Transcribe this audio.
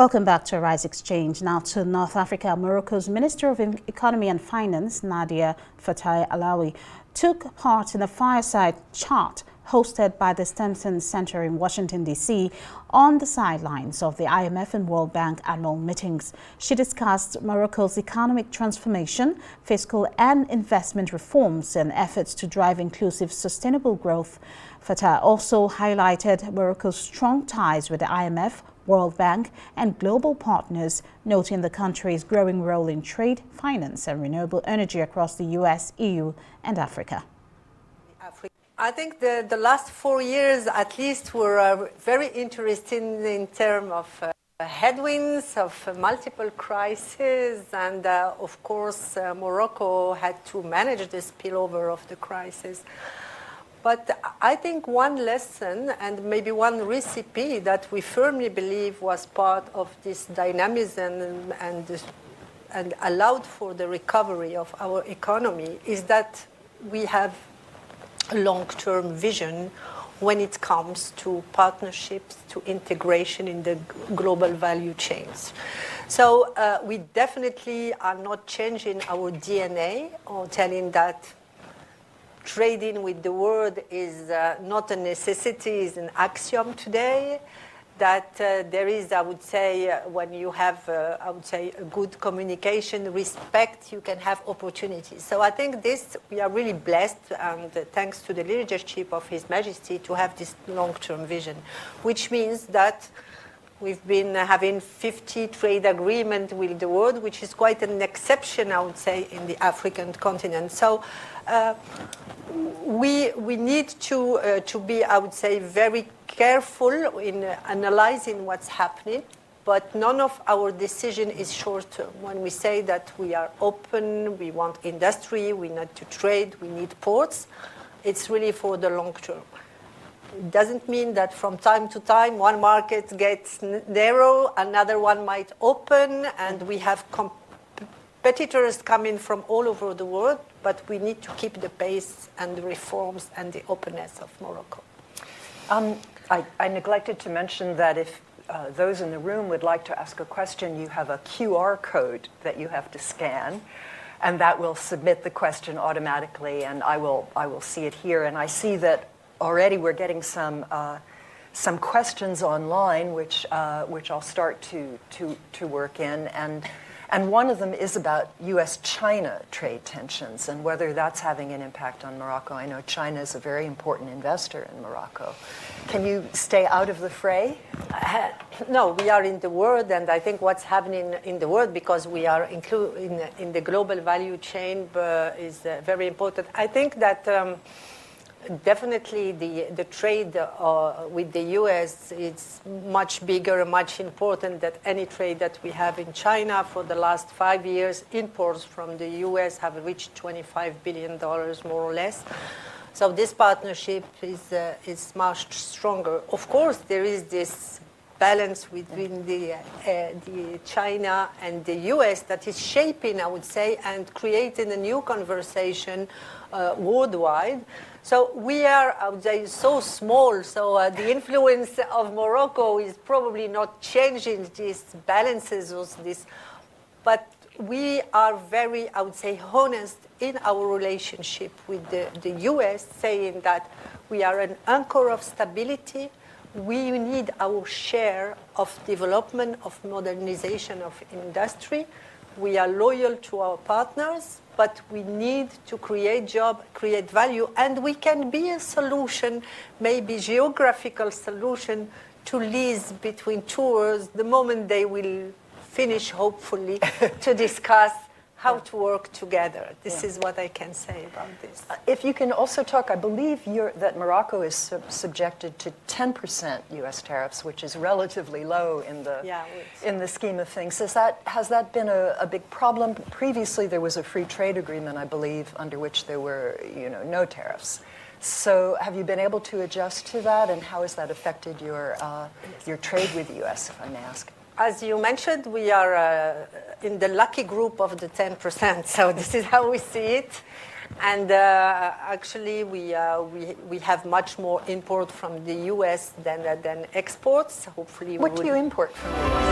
Welcome back to Arise Exchange. Now to North Africa. Morocco's Minister of Economy and Finance, Nadia Fatai Alaoui, took part in a fireside chat hosted by the Stimson Center in Washington, D.C. on the sidelines of the IMF and World Bank annual meetings. She discussed Morocco's economic transformation, fiscal and investment reforms, and efforts to drive inclusive, sustainable growth. Fatai also highlighted Morocco's strong ties with the IMF, World Bank and global partners, noting the country's growing role in trade, finance and renewable energy across the US, EU and Africa. I think the last 4 years at least were very interesting in terms of headwinds, of multiple crises, and of course Morocco had to manage the spillover of the crisis. But I think one lesson and maybe one recipe that we firmly believe was part of this dynamism and allowed for the recovery of our economy is that we have a long-term vision when it comes to partnerships, to integration in the global value chains. So we definitely are not changing our DNA or telling that trading with the world is not a necessity, is an axiom today, that there is, I would say, when you have, I would say, a good communication, respect, you can have opportunities. So I think this, we are really blessed, and thanks to the leadership of His Majesty, to have this long-term vision, which means that we've been having 50 trade agreements with the world, which is quite an exception, I would say, in the African continent. So we need to be, I would say, very careful in analyzing what's happening, but none of our decision is short-term. When we say that we are open, we want industry, we need to trade, we need ports, it's really for the long term. It doesn't mean that from time to time one market gets narrow, another one might open, and we have competitors coming from all over the world, but we need to keep the pace and the reforms and the openness of Morocco. I neglected to mention that if those in the room would like to ask a question, you have a QR code that you have to scan, and that will submit the question automatically, and I will see it here. And I see that already we're getting some questions online, which I'll start to work in, and one of them is about U.S.-China trade tensions and whether that's having an impact on Morocco. I know China is a very important investor in Morocco. Can you stay out of the fray? No, we are in the world, and I think what's happening in the world, because we are included in the global value chain, is very important. I think that definitely the trade with the U.S. is much bigger, much important than any trade that we have in China. For the last 5 years, imports from the U.S. have reached $25 billion, more or less. So this partnership is much stronger. Of course, there is this balance between the China and the U.S. that is shaping, I would say, and creating a new conversation worldwide. So we are, I would say, so small, so the influence of Morocco is probably not changing these balances or this, but we are very, I would say, honest in our relationship with the US, saying that we are an anchor of stability. We need our share of development, of modernization of industry. We are loyal to our partners, but we need to create jobs, create value, and we can be a solution, maybe geographical solution, to lease between tours the moment they will finish, hopefully, to discuss how to work together. This is what I can say about this. If you can also talk, I believe that Morocco is subjected to 10% U.S. tariffs, which is relatively low in the scheme of things. Has that been a big problem? Previously, there was a free trade agreement, I believe, under which there were no tariffs. So have you been able to adjust to that, and how has that affected your trade with the U.S., if I may ask? As you mentioned, we are in the lucky group of the 10%, so this is how we see it. And actually, we have much more import from the U.S. than exports. Hopefully, what do you import from the U.S.?